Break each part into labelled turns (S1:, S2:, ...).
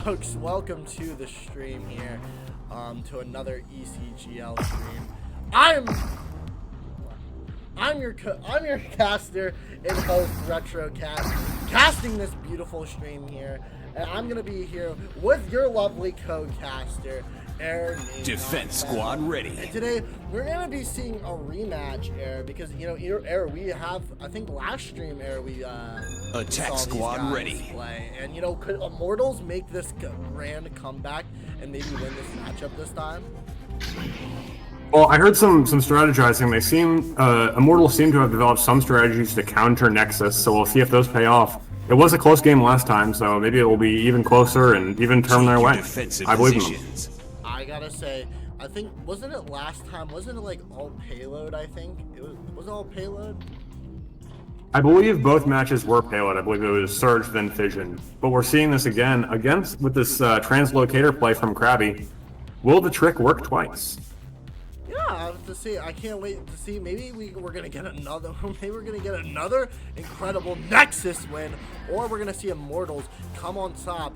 S1: folks, welcome to the stream here, to another ECGL stream. I'm your caster and host RetroCast, casting this beautiful stream here, and I'm gonna be here with your lovely co-caster, Air.
S2: Defense squad ready.
S1: And today we're gonna be seeing a rematch, Air, because Air, we have, I think last stream, Air, we
S2: attack squad ready.
S1: Play. And could Immortals make this grand comeback and maybe win this matchup this time?
S3: Well, I heard some strategizing. They seem Immortals seem to have developed some strategies to counter Nexus, so we'll see if those pay off. It was a close game last time, so maybe it will be even closer and even turn their way. I believe in them.
S1: I gotta say, I think, wasn't it last time? Wasn't it like all payload? I think was it all payload?
S3: I believe both matches were payload. I believe it was Surge then Fission. But we're seeing this again with this translocator play from Krabby. Will the trick work twice?
S1: Yeah, I have to see. I can't wait to see. Maybe we're gonna get another. Maybe we're gonna get another incredible Nexus win, or we're gonna see Immortals come on top.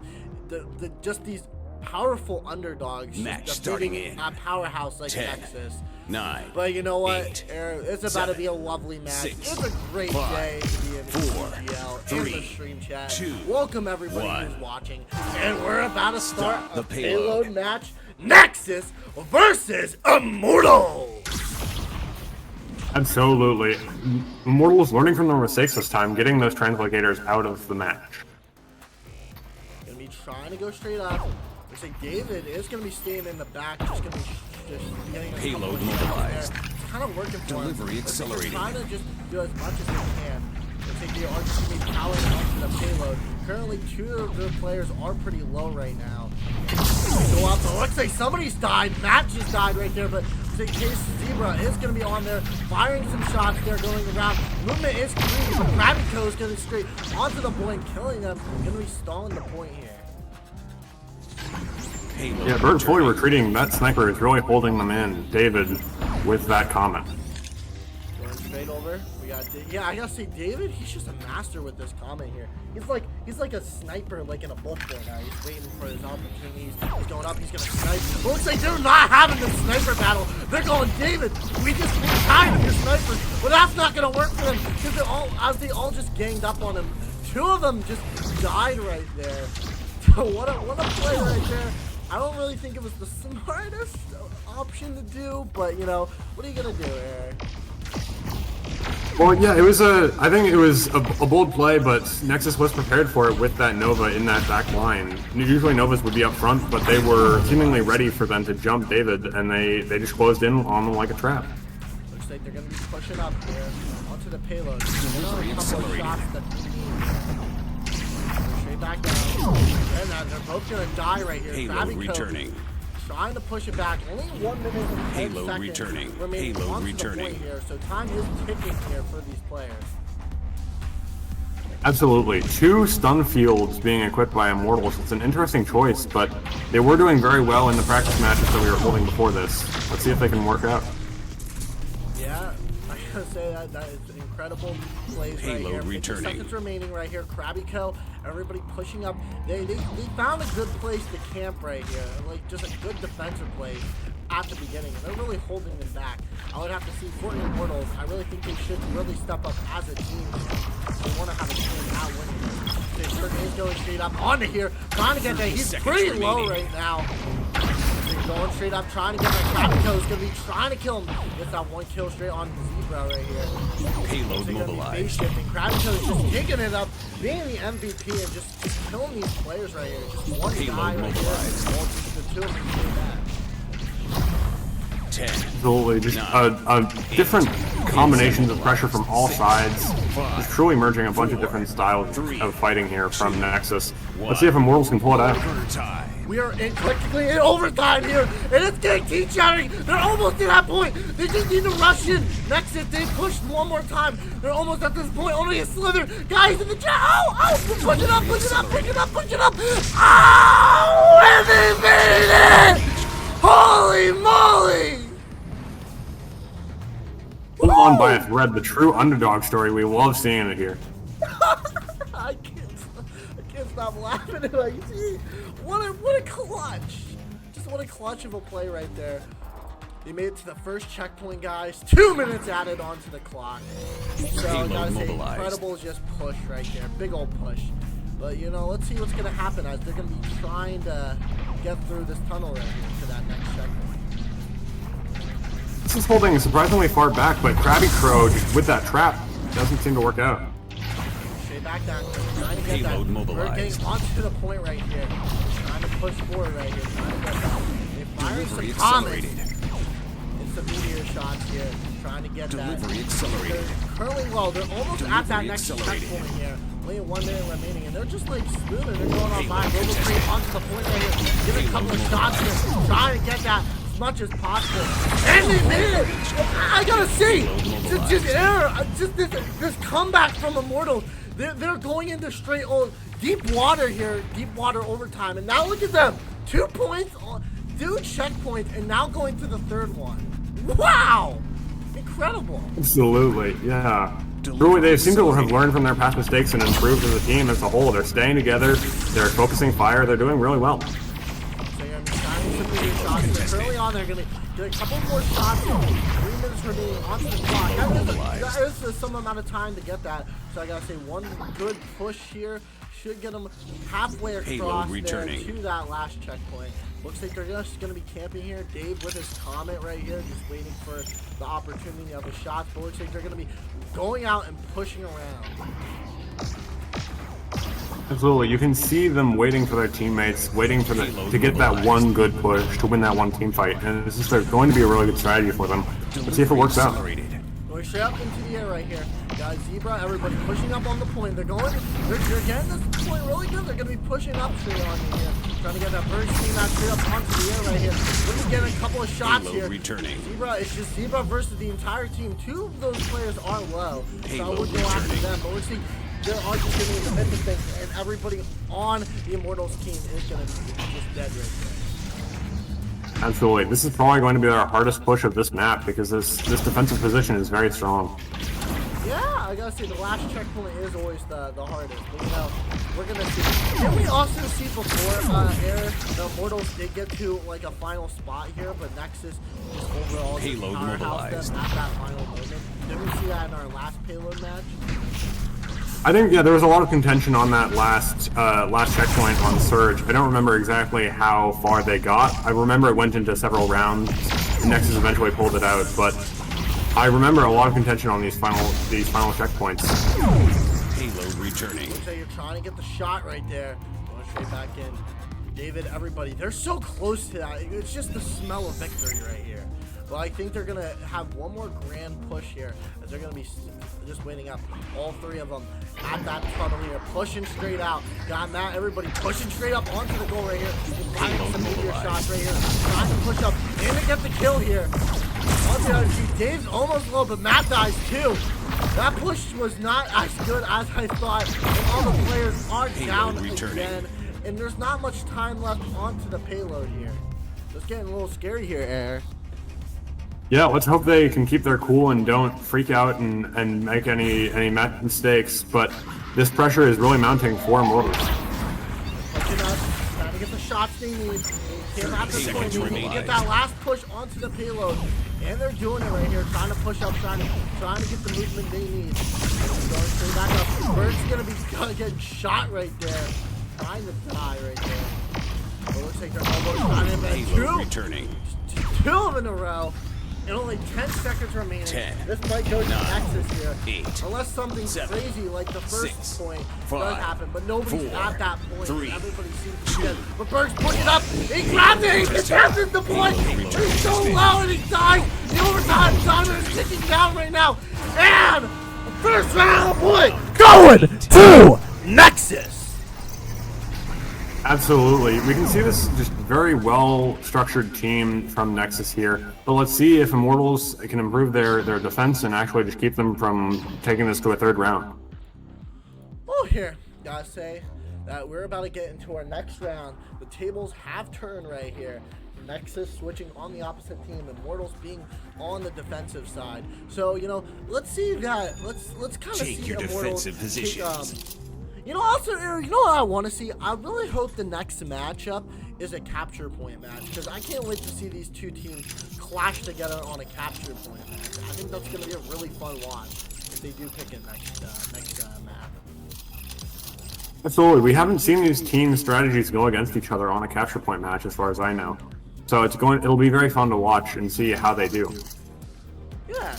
S1: Just these powerful underdogs.
S2: Match starting in
S1: a powerhouse like
S2: 10,
S1: Nexus.
S2: 9.
S1: But you know what?
S2: 8,
S1: it's about
S2: 7,
S1: to be a lovely match.
S2: 6,
S1: it's a great
S2: 5,
S1: day to be in
S2: 4,
S1: ECGL in the stream chat.
S2: 2,
S1: Welcome everybody
S2: 1.
S1: who's watching, and we're about to start
S2: the
S1: a
S2: payload.
S1: payload match. Nexus versus Immortal.
S3: Absolutely. Immortals learning from their mistakes this time, getting those translocators out of the match.
S1: Gonna be trying to go straight up. Looks like David is gonna be staying in the back, just gonna be getting a
S2: Payload
S1: couple of shots
S2: mobilized.
S1: there. It's kind of working for
S2: Delivery
S1: him.
S2: accelerating.
S1: Trying to just do as much as they can. Looks like they are just gonna be powering onto the payload. Currently, 2 of the players are pretty low right now. Go up, but looks like somebody's died. Matt just died right there, but looks like Case Zebra is going to be on there, firing some shots there, going around. Movement is clean, but Rabbit is going to straight onto the point, killing them. Going to be stalling the point here.
S3: Yeah, Bert fully retreating. That sniper is really holding them in. David with that comment.
S1: Going straight over. We got, yeah, I gotta say, David, he's just a master with this comment here. He's like a sniper, like in a book right now. He's waiting for his opportunities. He's going up. He's gonna snipe. It looks like they're not having the sniper battle. They're going, David. We're tired of your snipers. But that's not gonna work for them because they all just ganged up on him. 2 of them just died right there. So what a play right there. I don't really think it was the smartest option to do, but what are you gonna do, Eric?
S3: Well, yeah, I think it was a bold play, but Nexus was prepared for it with that Nova in that back line. Usually Novas would be up front, but they were seemingly ready for them to jump David, and they just closed in on them like a trap.
S1: Looks like they're going to be pushing up here onto the payload.
S2: Delivery accelerating.
S1: Straight back down. And they're both going to die right here.
S2: Payload returning.
S1: Trying to push it back. Only 1 minute and 10
S2: Payload
S1: seconds
S2: returning.
S1: remaining
S2: Payload
S1: onto
S2: returning.
S1: the point here, so time is ticking here for these players.
S3: Absolutely. 2 stun fields being equipped by Immortals. It's an interesting choice, but they were doing very well in the practice matches that we were holding before this. Let's see if they can work out.
S1: Yeah, I gotta say that is incredible plays
S2: Payload
S1: right here. 50
S2: returning.
S1: seconds remaining right here. Krabby Co. Everybody pushing up. They found a good place to camp right here. Like just a good defensive play at the beginning. And they're really holding them back. I would have to see for Immortals. I really think they should really step up as a team. They want to have a team out winning. They is going straight up onto here. Trying to get that. He's pretty low right now. Going straight up, trying to get that. Krabby Co. is going to be trying to kill him. Gets that 1 kill straight on Zebra right here.
S2: Payload mobilized.
S1: Krabby Co. is just picking it up, being the MVP and just killing these players right here. Just one
S2: Payload
S1: guy right
S2: mobilized.
S1: here. The 2 of them doing that.
S2: 10.
S3: Absolutely, just different combinations of pressure from all sides. Just truly merging a bunch of different styles of fighting here from Nexus. Let's see if Immortals can pull it out.
S1: We are technically in overtime here, and it's getting team-shattering. They're almost to that point. They just need to rush in. Nexus, they pushed one more time. They're almost at this point. Only a slither. Guys in the chat. Oh, push it up, push it up, push it up, push it up. Oh, and they made it. Holy moly!
S3: Pulled on by a thread, the true underdog story. We love seeing it here.
S1: I can't stop laughing at what you see. What a clutch. Just what a clutch of a play right there. They made it to the first checkpoint, guys. 2 minutes added onto the clock. So I gotta say, incredible just push right there. Big old push. But you know, let's see what's gonna happen as they're gonna be trying to get through this tunnel right here to that next checkpoint.
S3: This is holding surprisingly far back, but Krabby Crow just with that trap doesn't seem to work out.
S1: Straight back down, trying to get that. We're getting onto the point right here. Trying to push forward right here. Trying to get that. They firing some comments. It's the meteor shots here. Trying to get that. They're curling low. They're almost at that next checkpoint here. Only 1 minute remaining, and they're just like smoothing. They're going on by. Global Crate onto the point right here. Giving a couple of shots here. Trying to get that as much as possible. And they made it! I gotta say, just this comeback from Immortal. They're going into straight deep water here, deep water overtime, and now look at them. 2 points, dude, checkpoint, and now going to the third one. Wow! Incredible.
S3: Absolutely, yeah. Really, they seem to have learned from their past mistakes and improved as a team as a whole. They're staying together, they're focusing fire, they're doing really well.
S1: So you're going to be trying some meteor shots. They're early on, they're going to get a couple more shots. 3 minutes remaining onto the clock. That is some amount of time to get that. So I got to say, one good push here should get them halfway across there to that last checkpoint. Looks like they're just going to be camping here. Dave with his comment right here, just waiting for the opportunity of a shot. But looks like they're going to be going out and pushing around.
S3: Absolutely, you can see them waiting for their teammates, waiting for to get that one good push to win that one team fight, and this is going to be a really good strategy for them. Let's see if it works out.
S1: Going straight up into the air right here. Got Zebra, everybody pushing up on the point. They're getting this point really good. They're going to be pushing up straight on you here. Trying to get that first team out straight up onto the air right here. We're just getting a couple of shots here. Zebra, it's just Zebra versus the entire team. 2 of those players are low, so I would go after them. But we're seeing they're all just getting in the midst of things, and everybody on the Immortals team is going to be just dead right there.
S3: Absolutely. This is probably going to be our hardest push of this map because this defensive position is very strong.
S1: Yeah, I gotta say the last checkpoint is always the hardest. But, you know, we're gonna see. Didn't we also see before the Immortals did get to like a final spot here, but Nexus just overall powerhoused them at that final moment. Didn't we see that in our last payload match?
S3: I think, yeah, there was a lot of contention on that last checkpoint on Surge. I don't remember exactly how far they got. I remember it went into several rounds, and Nexus eventually pulled it out, but I remember a lot of contention on these final checkpoints.
S2: Payload returning.
S1: Looks like you're trying to get the shot right there. Going straight back in. David, everybody, they're so close to that. It's just the smell of victory right here. But I think they're gonna have one more grand push here, as they're gonna be just waiting up. All 3 of them at that tunnel here, pushing straight out. Got Matt, everybody pushing straight up onto the goal right here. Firing some meteor shots right here. Trying to push up and to get the kill here. On the other team, Dave's almost low, but Matt dies too. That push was not as good as I thought. And all the players are down again. And there's not much time left onto the payload here. It's getting a little scary here, Air.
S3: Yeah, let's hope they can keep their cool and don't freak out and make any mistakes. But this pressure is really mounting for Immortals.
S1: Pushing up, trying to get the shots they need. They came out this point. They need to get that last push onto the payload. And they're doing it right here, trying to push up, trying to get the movement they need. Going straight back up. Bird's gonna be getting shot right there. Trying to die right there. But it looks like they're almost trying to make 2 of them in a row. And only 10 seconds remaining.
S2: 10,
S1: this might go to
S2: 9,
S1: Nexus here.
S2: 8,
S1: unless something
S2: 7,
S1: crazy like the first
S2: 6,
S1: point
S2: 5,
S1: does happen. But nobody's
S2: 4,
S1: at that point.
S2: 3,
S1: Everybody seems to be dead. But Berg's pushing up. He grabs it. He passes the point. He's so low and he dies. The overtime timer is ticking down right now. And the first round point going to Nexus.
S3: Absolutely. We can see this just very well-structured team from Nexus here. But let's see if Immortals can improve their defense and actually just keep them from taking this to a 3rd round.
S1: Oh, here, gotta say that we're about to get into our next round. The tables have turned right here. Nexus switching on the opposite team, Immortals being on the defensive side. So, you know, let's see that. Let's kind of see
S2: your
S1: Immortals
S2: defensive positions.
S1: You know, also, you know what I want to see? I really hope the next matchup is a capture point match, because I can't wait to see these two teams clash together on a capture point match. I think that's going to be a really fun watch if they do pick a next map.
S3: Absolutely. We haven't seen these team strategies go against each other on a capture point match, as far as I know. So it'll be very fun to watch and see how they do.
S1: Yeah.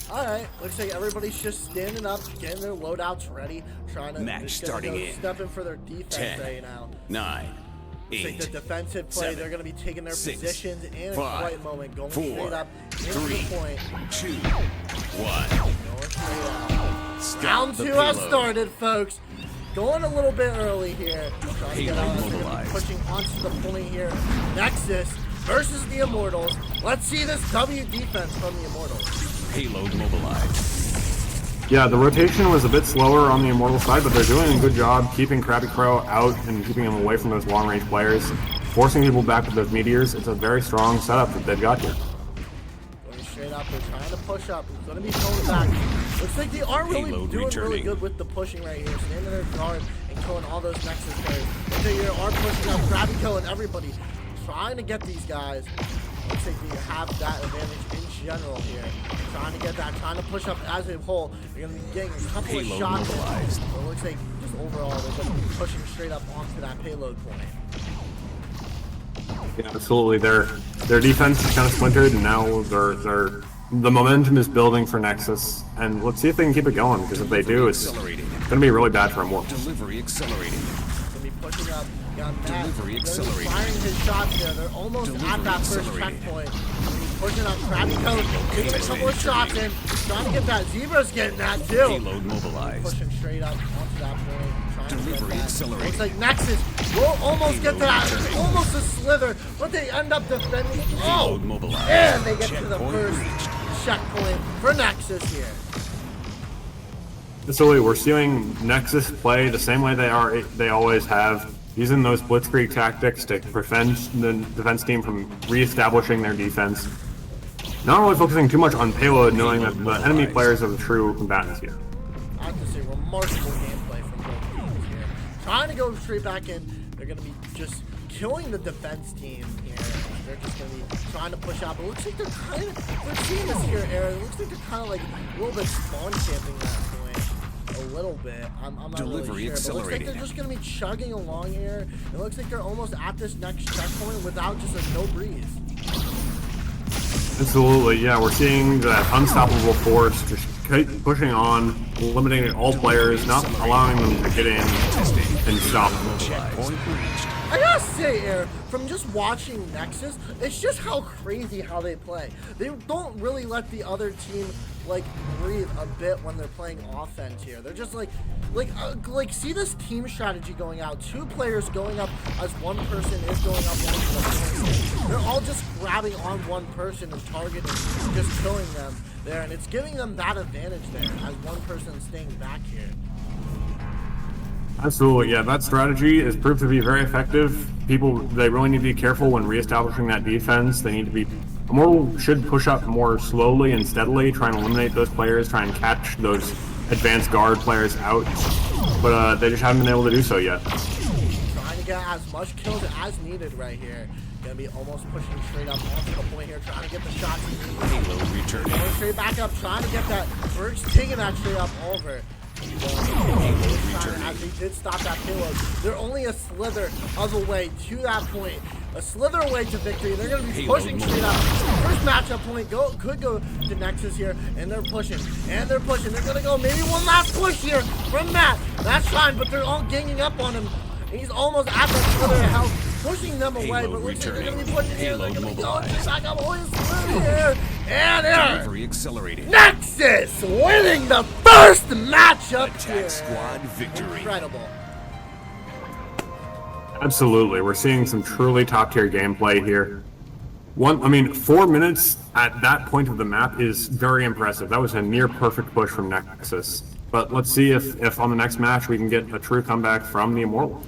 S1: Alright, looks like everybody's just standing up, getting their loadouts ready, trying to
S2: Match starting in
S1: step in for their defense
S2: 10,
S1: right now.
S2: 9,
S1: Looks
S2: 8,
S1: like the defensive play,
S2: 7,
S1: they're going to be taking their
S2: 6,
S1: positions in a
S2: 5,
S1: quiet moment, going
S2: 4,
S1: straight up into
S2: 3,
S1: the point.
S2: 2, 1.
S1: Going straight up.
S2: Stop
S1: Round
S2: the
S1: 2 has
S2: payload.
S1: started, folks. Going a little bit early here. Trying to get out. They're going to be
S2: Mobilized.
S1: pushing onto the point here. Nexus versus the Immortals. Let's see this W defense from the Immortals.
S2: Payload mobilized.
S3: Yeah, the rotation was a bit slower on the Immortal side, but they're doing a good job keeping Krabby Crow out and keeping him away from those long-range players, forcing people back with those meteors. It's a very strong setup that they've got here.
S1: Going straight up, they're trying to push up. It's going to be thrown back. Looks like they are really
S2: Payload
S1: doing really
S2: returning.
S1: good with the pushing right here. Standing their guard and killing all those Nexus players. Looks like they are pushing up, Krabby killing everybody. Trying to get these guys. Looks like they have that advantage in general here. Trying to get that, trying to push up as a whole. They're going to be getting a couple
S2: Payload
S1: of shots in.
S2: mobilized.
S1: But it looks like just overall they're going to be pushing straight up onto that payload point.
S3: Yeah, absolutely. Their defense is kind of splintered, and now the momentum is building for Nexus. And let's see if they can keep it going, because if they do, it's going to be really bad for Immortals.
S2: Delivery accelerating.
S1: Gonna be pushing up. Got Matt.
S2: Delivery
S1: They're
S2: accelerating.
S1: firing his shots there. They're almost at
S2: Delivery
S1: that first
S2: accelerating.
S1: checkpoint. He's pushing up Krabby Coat. Taking a couple of shots in. Trying to get that. Zebra's getting that too.
S2: Payload mobilized.
S1: Pushing straight up onto that point. Trying to get
S2: Delivery
S1: that.
S2: accelerating.
S1: Looks like Nexus will almost get to that.
S2: Payload
S1: Almost a slither, but they end up defending. Oh!
S2: Payload mobilized.
S1: And they get to the
S2: Checkpoint
S1: first
S2: reached.
S1: checkpoint for Nexus here.
S3: Absolutely, we're seeing Nexus play the same way they always have, using those blitzkrieg tactics to prevent the defense team from reestablishing their defense. Not really focusing too much on payload, knowing that the enemy players are the true combatants here.
S1: I have to say, remarkable gameplay from both teams here. Trying to go straight back in. They're going to be just killing the defense team here. They're just going to be trying to push out. But it looks like they're seeing this here, Aaron. It looks like they're kind of like a little bit spawn camping that point. A little bit. I'm not
S2: Delivery
S1: really sure. But it looks like they're
S2: accelerating.
S1: just going to be chugging along here. It looks like they're almost at this next checkpoint without just a no breeze.
S3: Absolutely, yeah, we're seeing that unstoppable force just keep pushing on, eliminating all players, not allowing them to get in and stop them.
S2: Checkpoint reached.
S1: I gotta say, Aaron, from just watching Nexus, it's just how crazy how they play. They don't really let the other team like breathe a bit when they're playing offense here. They're just like see this team strategy going out. Two players going up as one person is going up onto the person. They're all just grabbing on one person and targeting, just killing them there, and it's giving them that advantage there as one person staying back here.
S3: Absolutely, yeah, that strategy is proved to be very effective. They really need to be careful when reestablishing that defense. They need to be, Immortal should push up more slowly and steadily, trying to eliminate those players, try and catch those advanced guard players out, but they just haven't been able to do so yet.
S1: Trying to get as much kills as needed right here. Gonna be almost pushing straight up onto the point here, trying to get the shots.
S2: Payload returning.
S1: Going straight back up, trying to get that. Berg's taking that straight up over. As they did stop that payload, they're only a slither of a way to that point. A slither away to victory. They're going to be pushing straight up. First matchup point could go to Nexus here, and they're pushing. And they're pushing. They're going to go maybe one last push here from Matt. That's fine, but they're all ganging up on him. And he's almost at that slither of health, pushing them away.
S2: Payload
S1: but looks like they're going to be
S2: returning.
S1: pushing here. They're
S2: Payload
S1: going to be going
S2: mobilized.
S1: back up. Always slither here. And there.
S2: Delivery accelerating.
S1: Nexus winning the first matchup here.
S2: Attack squad victory.
S1: Incredible.
S3: Absolutely, we're seeing some truly top-tier gameplay here. 4 minutes at that point of the map is very impressive. That was a near-perfect push from Nexus. But let's see if on the next match we can get a true comeback from the Immortal.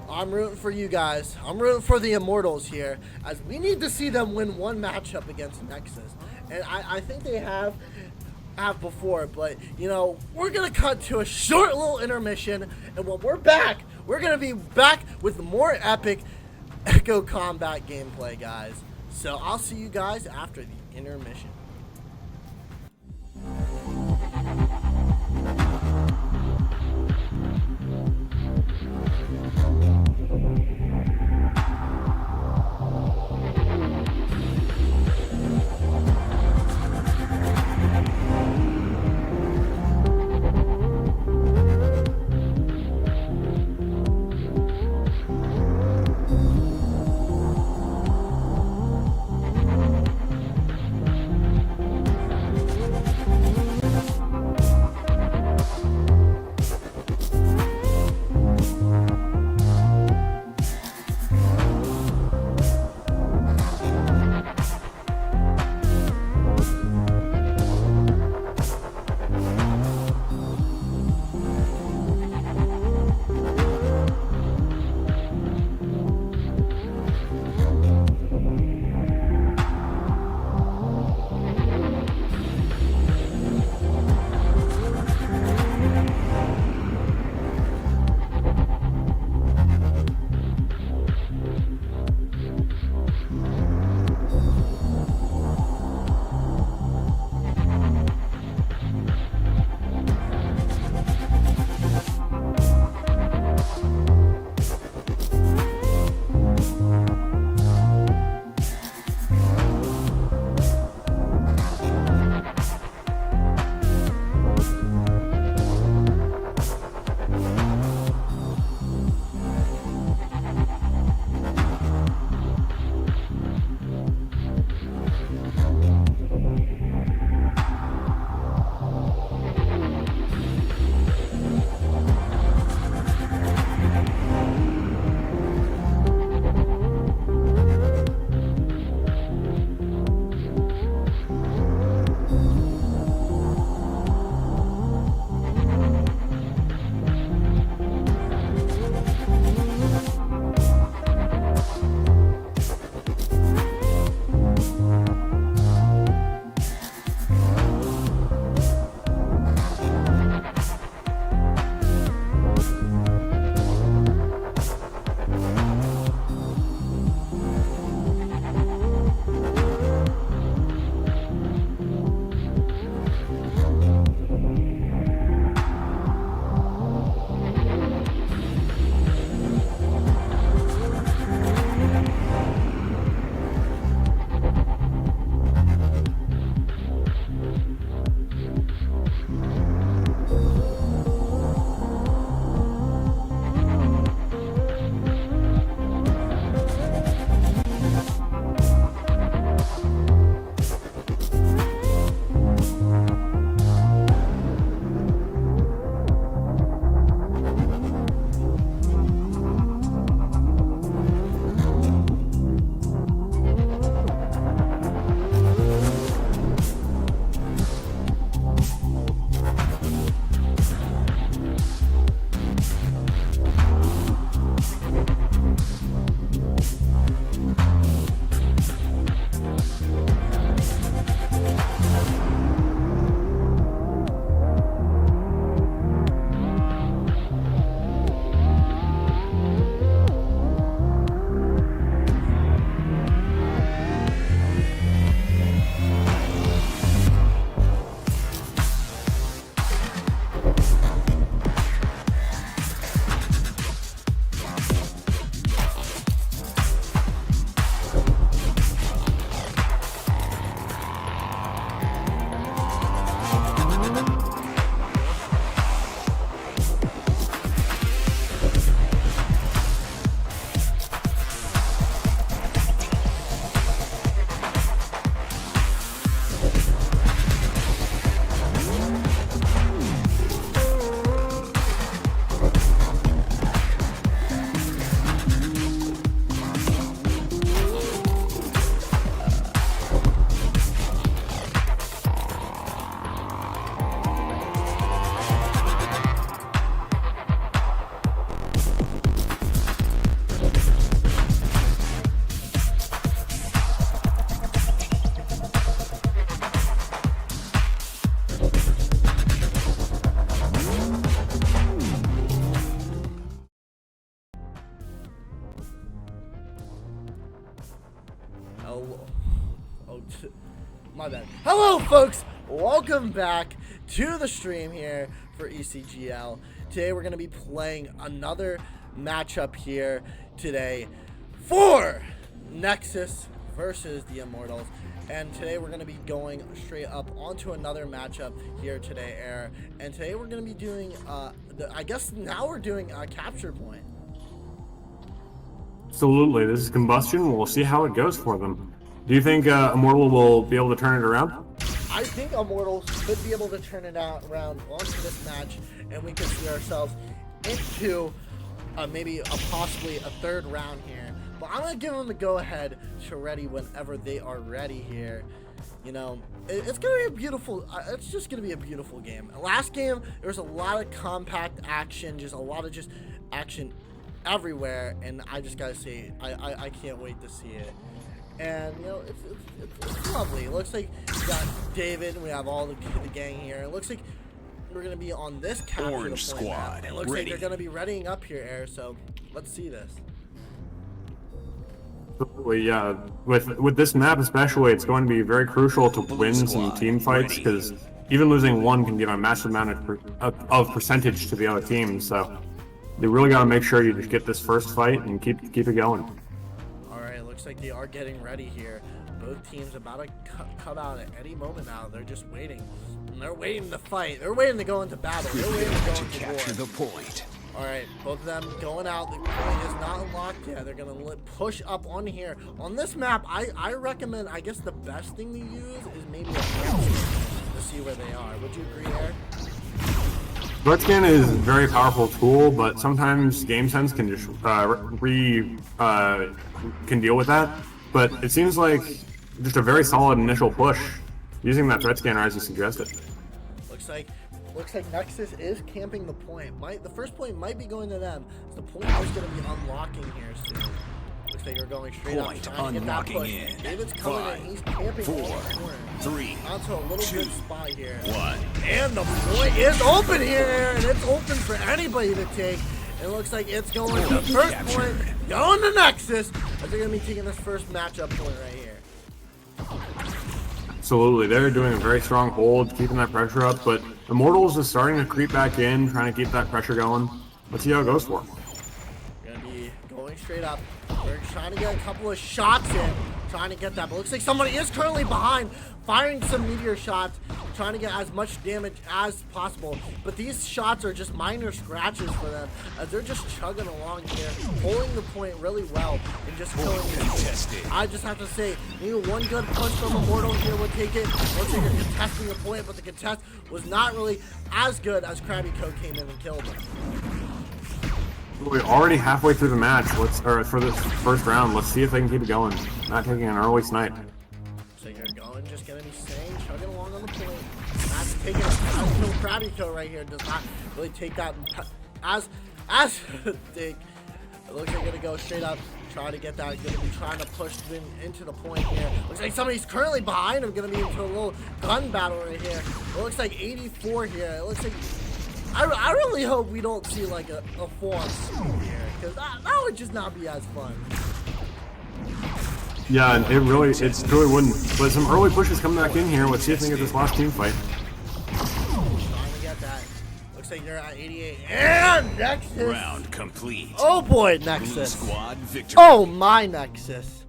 S1: I'm rooting for you guys. I'm rooting for the Immortals here, as we need to see them win one matchup against Nexus. And I think they have have before, but you know, we're gonna cut to a short little intermission, and when we're back, we're gonna be back with more epic Echo Combat gameplay, guys. So I'll see you guys after the intermission. My bad. Hello, folks. Welcome back to the stream here for ECGL. Today we're going to be playing another matchup here today for Nexus versus the Immortals. And today we're going to be going straight up onto another matchup here today, Air. And today we're going to be doing, I guess now we're doing a capture point.
S3: Absolutely. This is Combustion. We'll see how it goes for them. Do you think Immortal will be able to turn it around?
S1: I think Immortals could be able to turn it around onto this match, and we could see ourselves into maybe possibly a third round here. But I'm going to give them the go-ahead to ready whenever they are ready here. You know, it's going to be a beautiful, it's just going to be a beautiful game. Last game, there was a lot of compact action, just a lot of action everywhere, and I just got to say, I can't wait to see it. And, you know, it's lovely. It looks like we got David, and we have all the gang here. It looks like we're going to be on this capture
S2: Orange
S1: the point
S2: squad,
S1: now. It looks
S2: ready.
S1: like they're going to be readying up here, Air, so let's see this.
S3: Absolutely, yeah. With this map especially, it's going to be very crucial to win some team fights, because even losing one can give a massive amount of percentage to the other team, so they really got to make sure you just get this first fight and keep it going.
S1: Alright, looks like they are getting ready here. Both teams about to come out at any moment now. They're just waiting. And they're waiting to fight. They're waiting to go into battle. They're waiting to go
S2: To
S1: into
S2: capture
S1: war.
S2: the point.
S1: Alright, both of them going out. The point is not unlocked yet. They're going to push up on here. On this map, I recommend, I guess the best thing to use is maybe a threat to see where they are. Would you agree, Eric?
S3: Threat scan is a very powerful tool, but sometimes game sense can just can deal with that. But it seems like just a very solid initial push using that threat scanner as you suggested.
S1: Looks like Nexus is camping the point. The first point might be going to them. The point is going to be unlocking here soon. Looks like they're going straight up,
S2: Point
S1: trying to get that push.
S2: unlocking in.
S1: David's coming in. He's camping
S2: 4,
S1: all the corner.
S2: 3,
S1: Onto a little
S2: 2,
S1: good spot here.
S2: 1.
S1: And the point is open here, and it's open for anybody to take. It looks like it's going to first point, going to Nexus, as they're going to be taking this first matchup point right here.
S3: Absolutely, they're doing a very strong hold, keeping that pressure up, but Immortals is starting to creep back in, trying to keep that pressure going. Let's see how it goes for them.
S1: We're going to be going straight up. We're trying to get a couple of shots in, trying to get that, but looks like somebody is currently behind, firing some meteor shots, trying to get as much damage as possible. But these shots are just minor scratches for them, as they're just chugging along here, holding the point really well, and just killing it. I just have to say, maybe one good punch from Immortal here would take it. Looks like you're contesting the point, but the contest was not really as good as Krabby Coat came in and killed him.
S3: We're already halfway through the match. For this first round, let's see if they can keep it going. Not taking an early snipe.
S1: So you're going, just gonna be staying, chugging along on the point. Not taking a Krabby Coat right here. Does not really take that as big. It looks like gonna go straight up, try to get that. Gonna be trying to push into the point here. Looks like somebody's currently behind him. Gonna be into a little gun battle right here. It looks like 84 here. It looks like. I really hope we don't see like a full-on sweep here, because that would just not be as fun.
S3: Yeah, and it really wouldn't. But some early pushes coming back in here. Let's see if they can get this last team fight.
S1: Trying to get that. Looks like they're at 88. And Nexus.
S2: Round complete.
S1: Oh boy,
S2: Blue
S1: Nexus.
S2: squad victory.
S1: Oh my Nexus.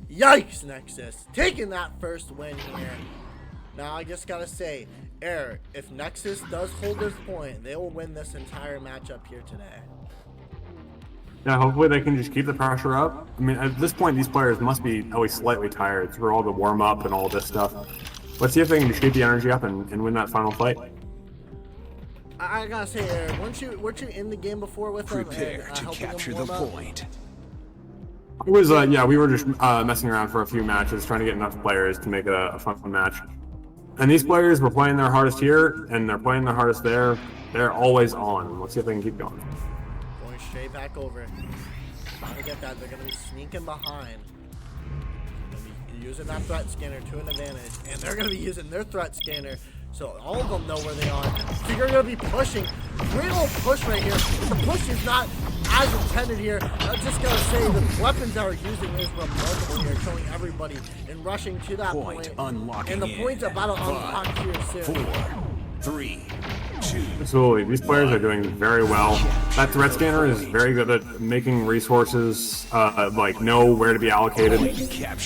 S1: Yikes, Nexus. Taking that first win here. Now I just gotta say, Air, if Nexus does hold this point, they will win this entire matchup here today.
S3: Yeah, hopefully they can just keep the pressure up. I mean, at this point, these players must be at least slightly tired through all the warm-up and all this stuff. Let's see if they can just keep the energy up and win that final fight.
S1: I gotta say, Air, weren't you in the game before with them?
S2: Prepare
S1: and,
S2: to
S1: helping
S2: capture
S1: them
S2: the
S1: warm up?
S2: point.
S3: It was, yeah, we were just messing around for a few matches, trying to get enough players to make it a fun match. And these players were playing their hardest here, and they're playing their hardest there. They're always on. Let's see if they can keep going.
S1: Going straight back over. Trying to get that. They're going to be sneaking behind. They're going to be using that threat scanner to an advantage. And they're going to be using their threat scanner. So all of them know where they are. So you're going to be pushing. Great little push right here. But the push is not as intended here. I'm just gonna say the weapons that we're using is remarkable here, killing everybody and rushing to that point.
S2: Unlocking
S1: And the point's about to unlock here soon.
S2: 4, 3, 2.
S3: Absolutely, these players are doing very well. That threat scanner is very good at making resources like know where to be allocated.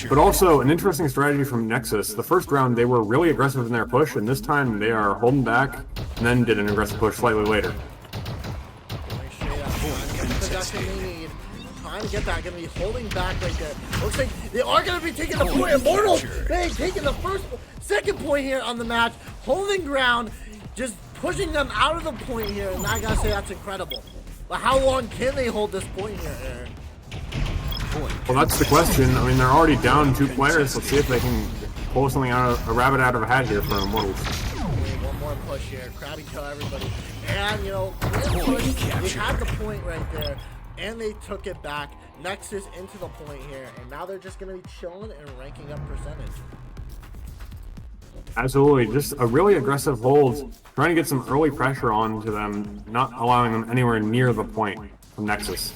S3: But also an interesting strategy from Nexus. The first round they were really aggressive in their push, and this time they are holding back and then did an aggressive push slightly later.
S1: Trying to get that, gonna be holding back right there. Looks like they are gonna be taking the point. Immortal, they taking the second point here on the match, holding ground, just pushing them out of the point here, and I gotta say that's incredible. But how long can they hold this point here, Aaron?
S3: Well, that's the question. I mean, they're already down 2 players. Let's see if they can pull something out of a rabbit out of a hat here for Immortals.
S1: One more push here. Krabby kill everybody. And, you know, they had the point right there, and they took it back. Nexus into the point here, and now they're just going to be chilling and ranking up percentage.
S3: Absolutely, just a really aggressive hold, trying to get some early pressure onto them, not allowing them anywhere near the point from Nexus.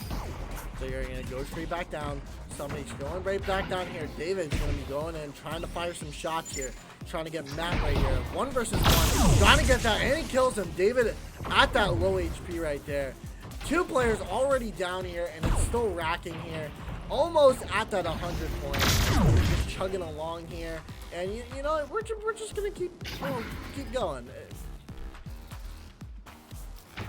S1: So you're going to go straight back down. Somebody's going right back down here. David's going to be going in, trying to fire some shots here. Trying to get Matt right here. 1 versus 1. Trying to get that, and he kills him. David at that low HP right there. 2 players already down here, and it's still racking here. Almost at that 100 point. Just chugging along here. And you know, we're just going to keep going.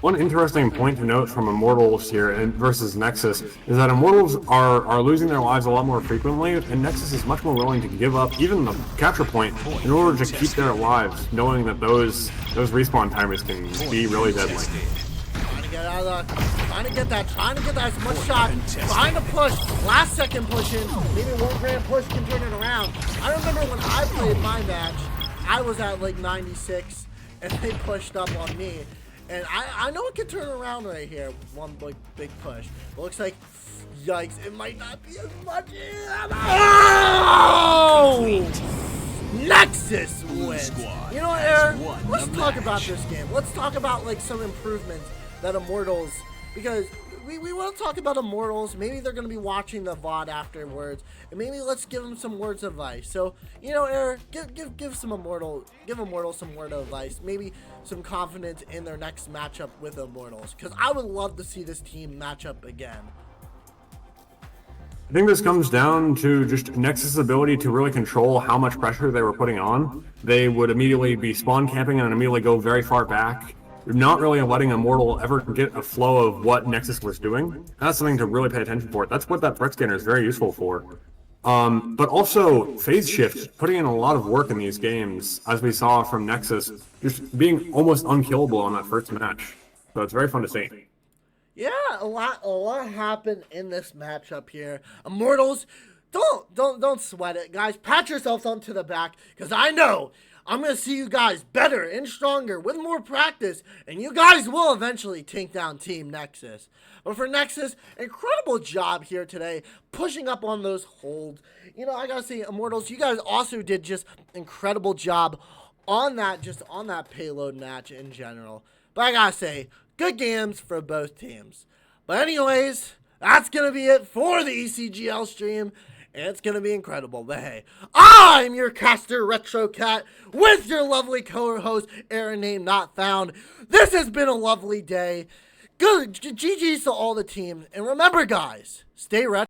S3: One interesting point to note from Immortals here versus Nexus is that Immortals are losing their lives a lot more frequently, and Nexus is much more willing to give up even the capture point in order to keep their lives, knowing that those respawn timers can be really deadly.
S1: Trying to get out of the, trying to get that as much shot, trying to push, last second push in, maybe 1 grand push can turn it around. I remember when I played my match, I was at like 96, and they pushed up on me. And I know it can turn around right here with 1 big push. It looks like, yikes, it might not be as much. Oh! Nexus wins. You know what, Aaron? Let's talk about this game. Let's talk about like some improvements that Immortals, because we want to talk about Immortals. Maybe they're going to be watching the VOD afterwards, and maybe let's give them some words of advice. So, you know, Aaron, give Immortals some word of advice. Maybe some confidence in their next matchup with Immortals, because I would love to see this team match up again.
S3: I think this comes down to just Nexus' ability to really control how much pressure they were putting on. They would immediately be spawn camping and immediately go very far back, not really letting Immortal ever get a flow of what Nexus was doing. That's something to really pay attention for. That's what that threat scanner is very useful for. But also, phase shift, putting in a lot of work in these games, as we saw from Nexus, just being almost unkillable on that first match. So it's very fun to see.
S1: Yeah, a lot happened in this matchup here. Immortals, don't sweat it, guys. Pat yourselves onto the back, because I know I'm going to see you guys better and stronger with more practice, and you guys will eventually take down Team Nexus. But for Nexus, incredible job here today, pushing up on those holds. You know, I got to say, Immortals, you guys also did just incredible job on that payload match in general. But I got to say, good games for both teams. But anyways, that's going to be it for the ECGL stream. And it's going to be incredible. But hey, I'm your caster Retro Cat with your lovely co-host Aaron Name Not Found. This has been a lovely day. Good GG's to all the teams. And remember, guys, stay retro.